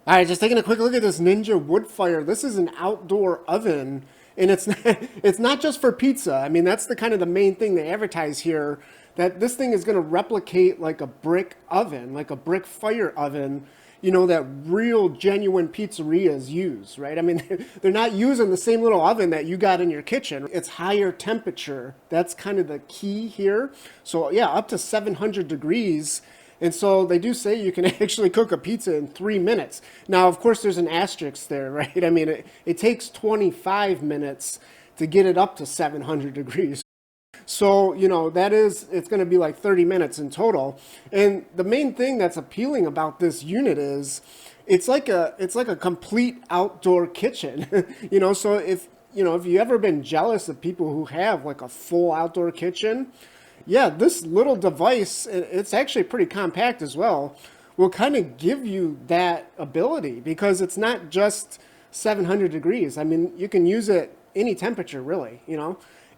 All right, just taking a quick look at this Ninja Woodfire. This is an outdoor oven, and it's it's not just for pizza. I mean, that's the kind of the main thing they advertise here, that this thing is going to replicate like a brick oven, like a brick fire oven, that real genuine pizzerias use, right? I mean, they're not using the same little oven that you got in your kitchen. It's higher temperature. That's kind of the key here. So yeah, up to 700 degrees. And so they do say you can actually cook a pizza in 3 minutes. Now, of course, there's an asterisk there, right? I mean, it takes 25 minutes to get it up to 700 degrees. So, it's going to be like 30 minutes in total. And the main thing that's appealing about this unit is it's like a complete outdoor kitchen. So if you ever been jealous of people who have like a full outdoor kitchen, yeah, this little device, it's actually pretty compact as well, will kind of give you that ability because it's not just 700 degrees. I mean, you can use it any temperature, really,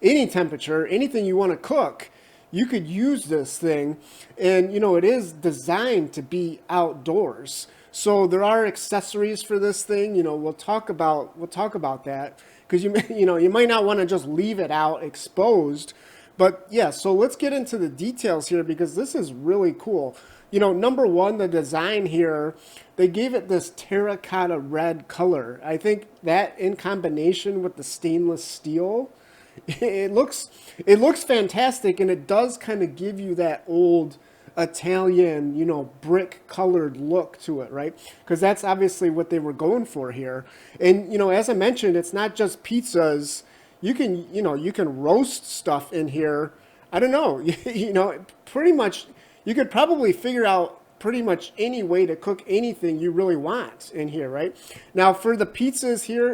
any temperature, anything you want to cook, you could use this thing. And, it is designed to be outdoors. So there are accessories for this thing. We'll talk about that because you might not want to just leave it out exposed. But yeah, so let's get into the details here because this is really cool. Number one, the design here, they gave it this terracotta red color. I think that in combination with the stainless steel, it looks fantastic, and it does kind of give you that old Italian, brick colored look to it, right? Because that's obviously what they were going for here. And, as I mentioned, it's not just pizzas. You can roast stuff in here. I don't know, pretty much you could probably figure out pretty much any way to cook anything you really want in here, right? Now for the pizzas here,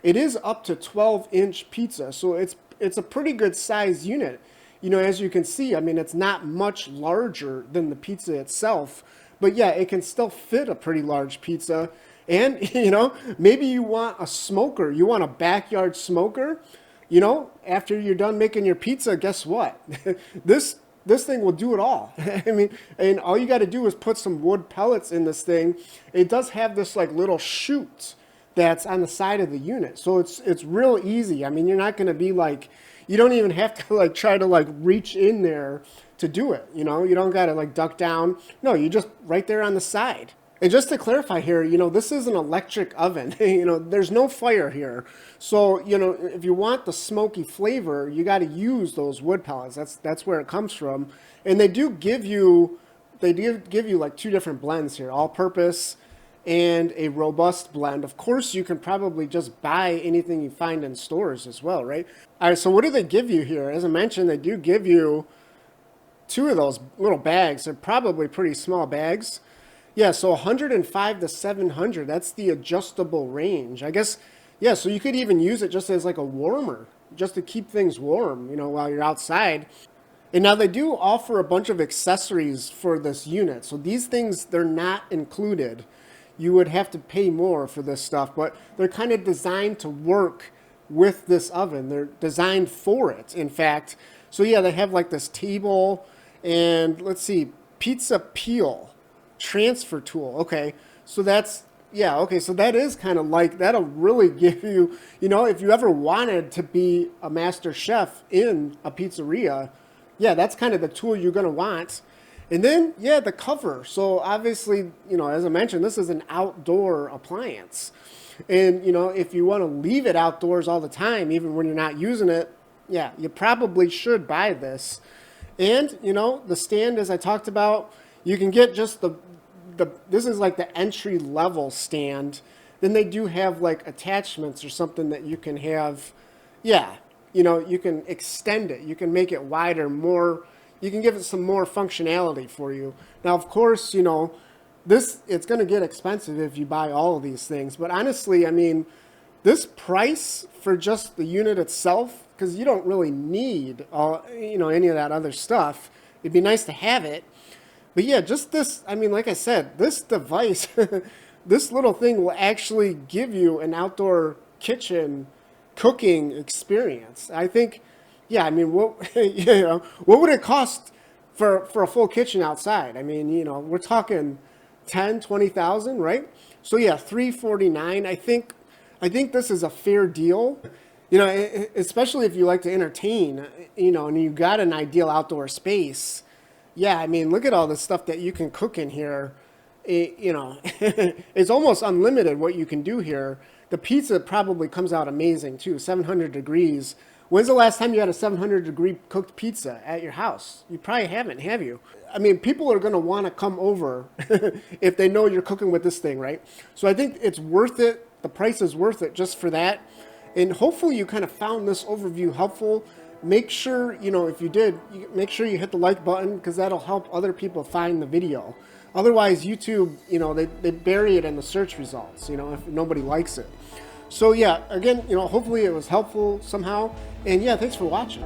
it is up to 12-inch pizza, so it's a pretty good size unit. As you can see, I mean, it's not much larger than the pizza itself, but yeah, it can still fit a pretty large pizza. And, maybe you want a smoker, you want a backyard smoker, after you're done making your pizza, guess what? This thing will do it all. I mean, and all you got to do is put some wood pellets in this thing. It does have this like little chute that's on the side of the unit. So it's real easy. I mean, you're not going to be like, you don't even have to like try to like reach in there to do it. You don't got to like duck down. No, you just right there on the side. And just to clarify here, this is an electric oven. There's no fire here. So, if you want the smoky flavor, you got to use those wood pellets. That's where it comes from. And they do give you like two different blends here, all-purpose and a robust blend. Of course, you can probably just buy anything you find in stores as well, right? All right, so what do they give you here? As I mentioned, they do give you two of those little bags. They're probably pretty small bags. Yeah, so 105 to 700, that's the adjustable range. I guess, yeah, so you could even use it just as like a warmer, just to keep things warm, while you're outside. And now they do offer a bunch of accessories for this unit. So these things, they're not included. You would have to pay more for this stuff, but they're kind of designed to work with this oven. They're designed for it, in fact. So yeah, they have like this table and let's see, pizza peel. Transfer tool. Okay, so so that is kind of like, that'll really give you, if you ever wanted to be a master chef in a pizzeria, yeah, that's kind of the tool you're going to want. And then, yeah, the cover. So obviously, as I mentioned, this is an outdoor appliance. And, if you want to leave it outdoors all the time, even when you're not using it, yeah, you probably should buy this. And, the stand, as I talked about, you can get just this is like the entry level stand. Then they do have like attachments or something that you can have. Yeah, you can extend it. You can make it wider, more. You can give it some more functionality for you. Now, of course, it's going to get expensive if you buy all of these things. But honestly, I mean, this price for just the unit itself, because you don't really need any of that other stuff. It'd be nice to have it. But yeah, just this, I mean, like I said, this device, this little thing will actually give you an outdoor kitchen cooking experience. I think, yeah, I mean, what would it cost for a full kitchen outside? I mean, we're talking 10, 20,000, right? So yeah, $3.49. I think this is a fair deal. You know, especially if you like to entertain, you know, and you got an ideal outdoor space. Yeah, I mean, look at all the stuff that you can cook in here. You know, it's almost unlimited what you can do here. The pizza probably comes out amazing too, 700 degrees. When's the last time you had a 700-degree cooked pizza at your house? You probably haven't, have you? I mean, people are going to want to come over if they know you're cooking with this thing, right? So I think it's worth it. The price is worth it just for that. And hopefully you kind of found this overview helpful. Make sure, you know, if you did, make sure you hit the like button because that'll help other people find the video. Otherwise, YouTube, you know, they bury it in the search results, you know, if nobody likes it. So yeah, again, you know, hopefully it was helpful somehow. And yeah, thanks for watching.